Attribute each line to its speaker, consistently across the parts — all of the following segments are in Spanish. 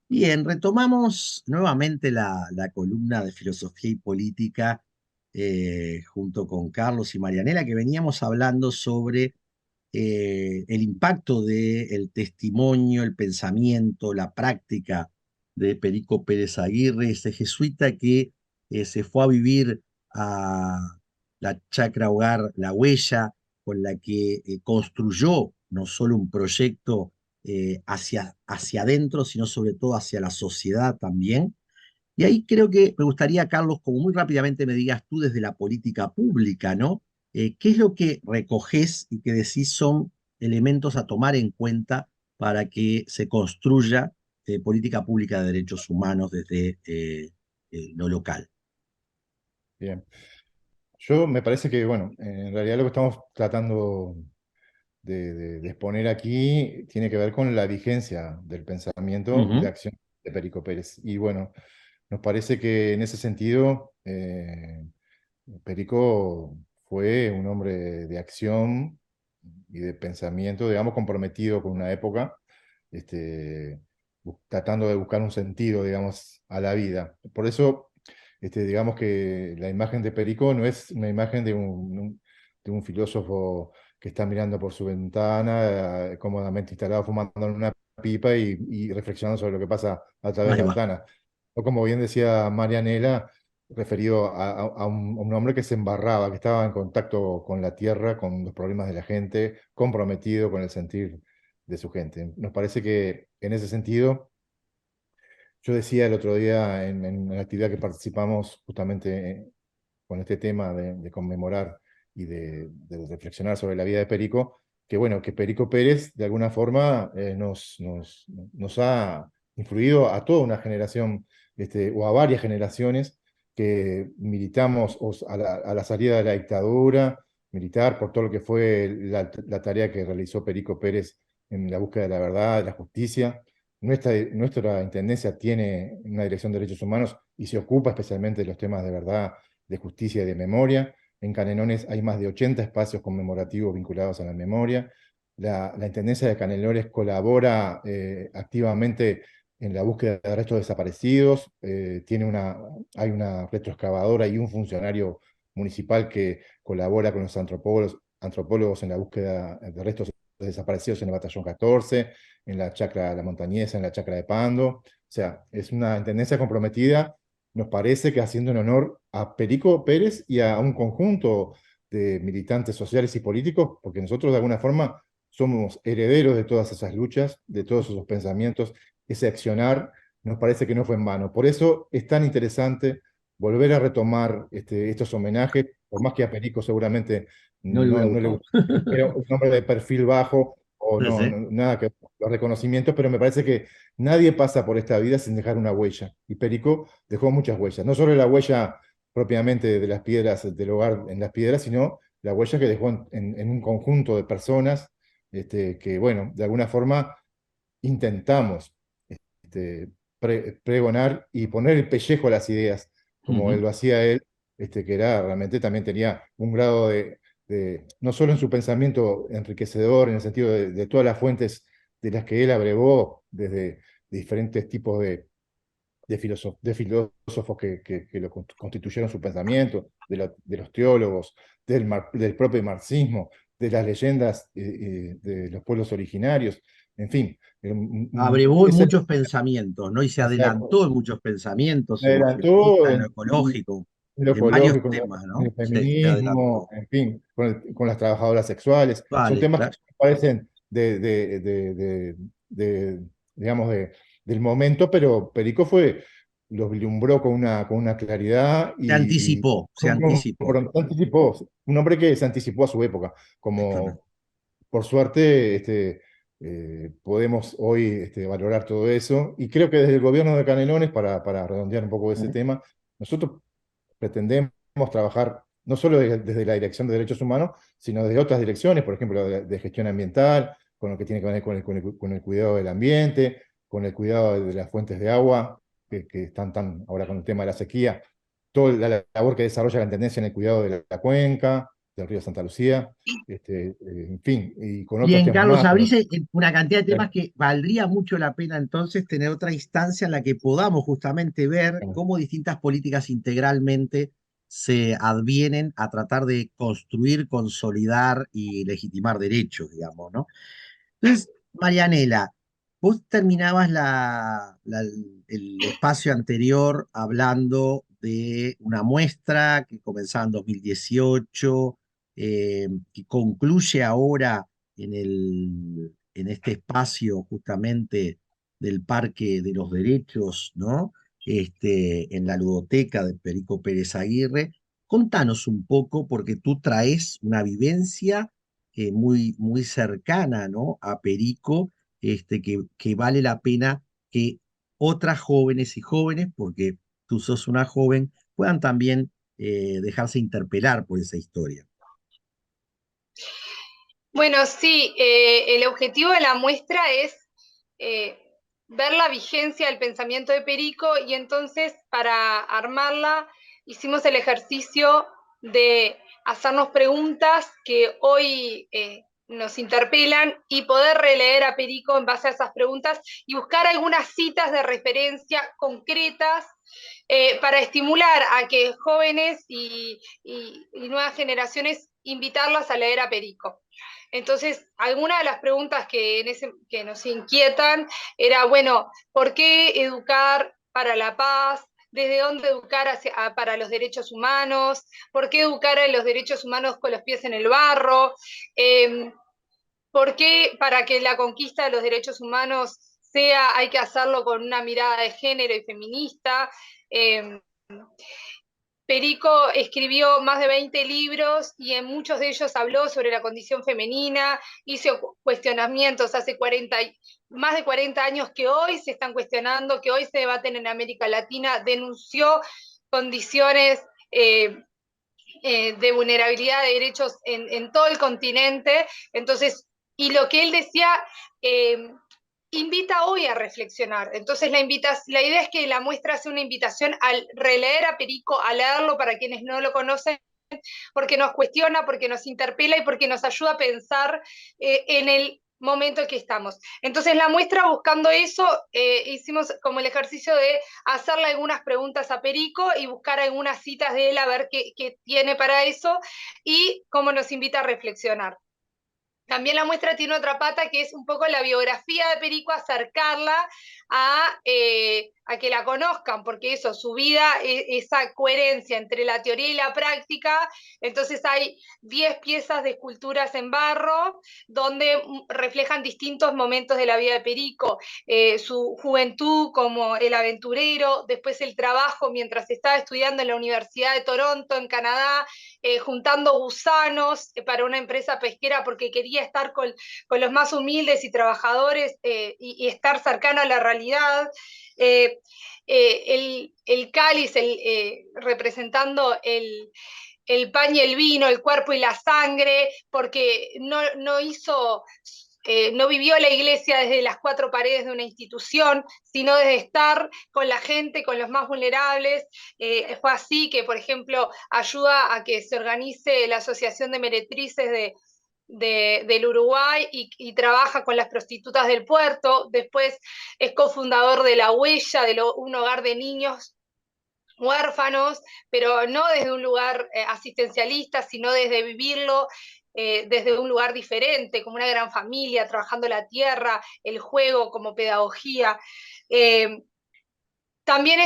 Speaker 1: Bien, retomamos nuevamente la columna de filosofía y política junto con Carlos y Marianela, que veníamos hablando sobre el impacto del testimonio, el pensamiento, la práctica de Perico Pérez Aguirre, ese jesuita que se fue a vivir a la chacra hogar La Huella, con la que construyó no solo un proyecto hacia adentro, sino sobre todo hacia la sociedad también. Y ahí creo que me gustaría, Carlos, como muy rápidamente me digas tú desde la política pública, ¿no? ¿Qué es lo que recogés y que decís son elementos a tomar en cuenta para que se construya política pública de derechos humanos desde lo local?
Speaker 2: Bien. Yo me parece que, bueno, en realidad lo que estamos tratando de exponer aquí tiene que ver con la vigencia del pensamiento de
Speaker 1: Ujú.
Speaker 2: acción de Perico Pérez. Y bueno, nos parece que en ese sentido, Perico fue un hombre de acción y de pensamiento, digamos, comprometido con una época, este, tratando de buscar un sentido, digamos, a la vida. Por eso, digamos que la imagen de Perico no es una imagen de un filósofo que está mirando por su ventana, cómodamente instalado, fumando en una pipa y reflexionando sobre lo que pasa a través de
Speaker 1: Ahí
Speaker 2: la
Speaker 1: va.
Speaker 2: ventana. O como bien decía Marianela, referido a un hombre que se embarraba, que estaba en contacto con la tierra, con los problemas de la gente, comprometido con el sentir de su gente. Nos parece que en ese sentido, yo decía el otro día en la actividad que participamos justamente con este tema de conmemorar y de reflexionar sobre la vida de Perico, que bueno, que Perico Pérez de alguna forma nos ha influido a toda una generación, o a varias generaciones que militamos a la salida de la dictadura militar por todo lo que fue la tarea que realizó Perico Pérez en la búsqueda de la verdad, de la justicia. Nuestra intendencia tiene una dirección de derechos humanos y se ocupa especialmente de los temas de verdad, de justicia y de memoria. En Canelones hay más de 80 espacios conmemorativos vinculados a la memoria. La Intendencia de Canelones colabora activamente en la búsqueda de restos desaparecidos. Hay una retroexcavadora y un funcionario municipal que colabora con los antropólogos en la búsqueda de restos desaparecidos en el Batallón 14, en la Chacra La Montañesa, en la Chacra de Pando. O sea, es una intendencia comprometida, nos parece que haciendo en honor a Perico Pérez y a un conjunto de militantes sociales y políticos, porque nosotros de alguna forma somos herederos de todas esas luchas, de todos esos pensamientos, ese accionar, nos parece que no fue en vano. Por eso es tan interesante volver a retomar estos homenajes, por más que a Perico seguramente
Speaker 1: No le hubiera
Speaker 2: no le
Speaker 1: gustado.
Speaker 2: guste, era un hombre de perfil bajo o
Speaker 1: Sí, sí.
Speaker 2: nada que los reconocimientos, pero me parece que nadie pasa por esta vida sin dejar una huella. Y Perico dejó muchas huellas, no solo la huella propiamente de las piedras, del hogar en las piedras, sino la huella que dejó en un conjunto de personas que, bueno, de alguna forma intentamos pregonar y poner el pellejo a las ideas, como él
Speaker 1: Ujú.
Speaker 2: lo hacía él, que era realmente también tenía un grado no solo en su pensamiento enriquecedor, en el sentido de todas las fuentes de las que él abrevó, desde diferentes tipos de filósofos que lo constituyeron su pensamiento, de los teólogos, del propio marxismo, de las leyendas de los pueblos originarios, en fin,
Speaker 1: Abrevó en
Speaker 2: ese,
Speaker 1: muchos pensamientos, ¿no? Y se
Speaker 2: o sea,
Speaker 1: adelantó en muchos pensamientos
Speaker 2: me
Speaker 1: en lo
Speaker 2: adelantó
Speaker 1: feminista, en lo ecológico,
Speaker 2: en lo
Speaker 1: en varios
Speaker 2: ecológico,
Speaker 1: temas,
Speaker 2: en
Speaker 1: ¿no?
Speaker 2: el
Speaker 1: Sí, se
Speaker 2: feminismo,
Speaker 1: adelantó.
Speaker 2: en fin, con las trabajadoras sexuales. Son
Speaker 1: Vale,
Speaker 2: temas que
Speaker 1: claro.
Speaker 2: parecen digamos, del momento, pero Perico los vislumbró con una claridad y
Speaker 1: Se anticipó.
Speaker 2: anticipó, un hombre que se anticipó a su época,
Speaker 1: Exactamente.
Speaker 2: como por suerte, podemos hoy valorar todo eso. Y creo que desde el gobierno de Canelones, para redondear un poco ese
Speaker 1: Ujú.
Speaker 2: tema, nosotros pretendemos trabajar no solo desde la Dirección de Derechos Humanos, sino desde otras direcciones, por ejemplo, de gestión ambiental, con lo que tiene que ver con el cuidado del ambiente, con el cuidado de las fuentes de agua, que están ahora con el tema de la sequía, toda la labor que desarrolla la Intendencia en el cuidado de la cuenca. del Río Santa Lucía, en fin, y con otros
Speaker 1: Bien,
Speaker 2: temas
Speaker 1: Carlos,
Speaker 2: más, pero
Speaker 1: abrís una cantidad de temas
Speaker 2: eh,
Speaker 1: que valdría mucho la pena entonces tener otra instancia en la que podamos justamente ver
Speaker 2: eh,
Speaker 1: cómo distintas políticas integralmente se advienen a tratar de construir, consolidar y legitimar derechos, digamos, ¿no? Entonces, Marianela, vos terminabas el espacio anterior hablando de una muestra que comenzaba en 2018, que concluye ahora en este espacio justamente del Parque de los Derechos, ¿no? En la ludoteca de Perico Pérez Aguirre. Contanos un poco, porque tú traes una vivencia muy cercana, ¿no? A Perico, que vale la pena que otras jóvenes y jóvenes, porque tú sos una joven, puedan también dejarse interpelar por esa historia.
Speaker 3: Bueno, sí, el objetivo de la muestra es eh, ver la vigencia del pensamiento de Perico y entonces para armarla hicimos el ejercicio de hacernos preguntas que hoy nos interpelan y poder releer a Perico en base a esas preguntas y buscar algunas citas de referencia concretas para estimular a que jóvenes y nuevas generaciones invitarlas a leer a Perico. Entonces, algunas de las preguntas que nos inquietan era, bueno, ¿por qué educar para la paz? ¿Desde dónde educar para los derechos humanos? ¿Por qué educar a los derechos humanos con los pies en el barro? ¿Por qué para que la conquista de los derechos humanos hay que hacerlo con una mirada de género y feminista? Eh, Perico escribió más de 20 libros y en muchos de ellos habló sobre la condición femenina, hizo cuestionamientos hace más de 40 años que hoy se están cuestionando, que hoy se debaten en América Latina, denunció condiciones de vulnerabilidad de derechos en todo el continente. Entonces, y lo que él decía, eh, invita hoy a reflexionar. Entonces, la idea es que la muestra sea una invitación al releer a Perico, a leerlo para quienes no lo conocen, porque nos cuestiona, porque nos interpela y porque nos ayuda a pensar en el momento en que estamos. Entonces, la muestra, buscando eso, hicimos como el ejercicio de hacerle algunas preguntas a Perico y buscar algunas citas de él a ver qué tiene para eso y cómo nos invita a reflexionar. También la muestra tiene otra pata que es un poco la biografía de Perico, acercarla a que la conozcan, porque eso, su vida, esa coherencia entre la teoría y la práctica. Entonces hay 10 piezas de esculturas en barro donde reflejan distintos momentos de la vida de Perico, su juventud como el aventurero, después el trabajo mientras estaba estudiando en la Universidad de Toronto, en Canadá, juntando gusanos para una empresa pesquera porque quería estar con los más humildes y trabajadores y estar cercano a la realidad. El cáliz representando el pan y el vino, el cuerpo y la sangre, porque no hizo no vivió la iglesia desde las cuatro paredes de una institución, sino desde estar con la gente, con los más vulnerables. Fue así que, por ejemplo, ayuda a que se organice la Asociación de Meretrices del Uruguay y trabaja con las prostitutas del puerto. Después es cofundador de La Huella, un hogar de niños huérfanos, pero no desde un lugar asistencialista, sino desde vivirlo desde un lugar diferente, como una gran familia, trabajando la tierra, el juego como pedagogía. Eh, También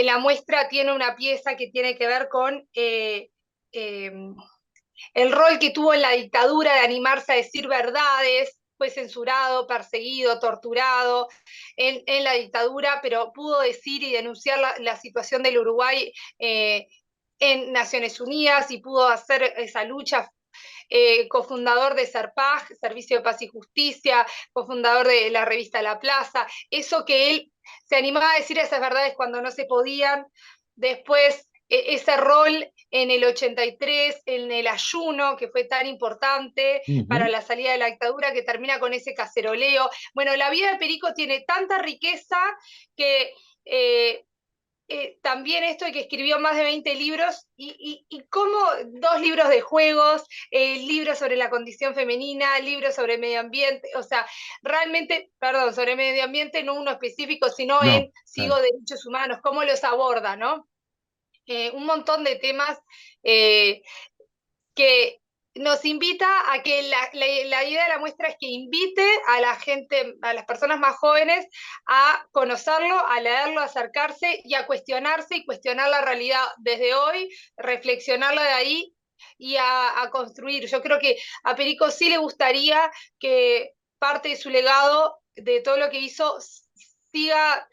Speaker 3: la muestra tiene una pieza que tiene que ver con eh, el rol que tuvo en la dictadura de animarse a decir verdades. Fue censurado, perseguido, torturado en la dictadura, pero pudo decir y denunciar la situación del Uruguay en Naciones Unidas y pudo hacer esa lucha. Cofundador de SERPAJ, Servicio de Paz y Justicia, cofundador de la revista La Plaza. Eso que él se animaba a decir esas verdades cuando no se podían. Después, ese rol en el 83, en el ayuno, que fue tan importante para
Speaker 1: Ujú.
Speaker 3: la salida de la dictadura, que termina con ese caceroleo. Bueno, la vida de Perico tiene tanta riqueza que también esto de que escribió más de 20 libros y cómo 2 libros de juegos, libros sobre la condición femenina, libros sobre medio ambiente, o sea, realmente, perdón, sobre medio ambiente, no uno específico, sino
Speaker 1: No,
Speaker 3: en Sigo
Speaker 1: claro.
Speaker 3: Derechos Humanos, cómo los aborda, ¿no? Un montón de temas eh, que nos invita a que la idea de la muestra es que invite a la gente, a las personas más jóvenes, a conocerlo, a leerlo, a acercarse y a cuestionarse y cuestionar la realidad desde hoy, reflexionarla de ahí y a construir. Yo creo que a Perico sí le gustaría que parte de su legado, de todo lo que hizo, siga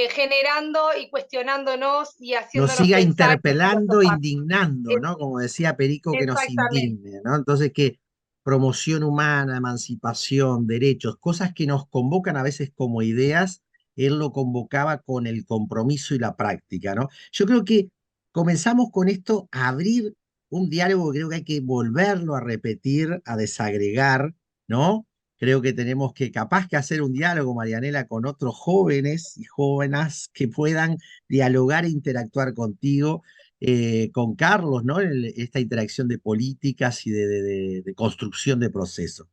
Speaker 3: generando y cuestionándonos y
Speaker 1: Nos
Speaker 3: haciéndonos
Speaker 1: siga
Speaker 3: pensar y
Speaker 1: interpelando,
Speaker 3: filosofar.
Speaker 1: indignando, ¿no? Como decía Perico, que nos
Speaker 3: Exactamente.
Speaker 1: indigne, ¿no? Entonces, que promoción humana, emancipación, derechos, cosas que nos convocan a veces como ideas, él lo convocaba con el compromiso y la práctica, ¿no? Yo creo que comenzamos con esto a abrir un diálogo que creo que hay que volverlo a repetir, a desagregar, ¿no? Creo que tenemos que, capaz que hacer un diálogo, Marianela, con otros jóvenes y jóvenes que puedan dialogar e interactuar contigo, con Carlos, ¿no? Esta interacción de políticas y de construcción de procesos.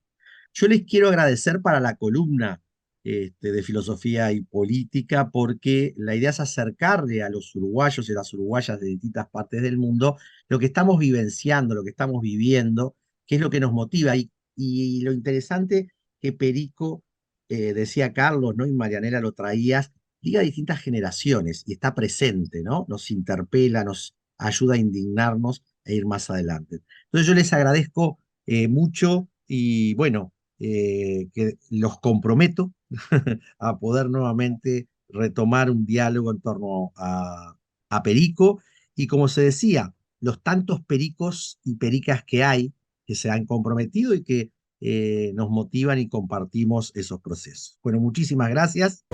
Speaker 1: Yo les quiero agradecer para la columna de filosofía y política, porque la idea es acercarle a los uruguayos y a las uruguayas de distintas partes del mundo lo que estamos vivenciando, lo que estamos viviendo, qué es lo que nos motiva. Y lo interesante que Perico, decía Carlos, ¿no? Y Marianela lo traías, liga a distintas generaciones y está presente, ¿no? Nos interpela, nos ayuda a indignarnos e ir más adelante. Entonces yo les agradezco mucho y bueno, que los comprometo a poder nuevamente retomar un diálogo en torno a Perico y como se decía, los tantos pericos y pericas que hay que se han comprometido y que nos motivan y compartimos esos procesos. Bueno, muchísimas gracias.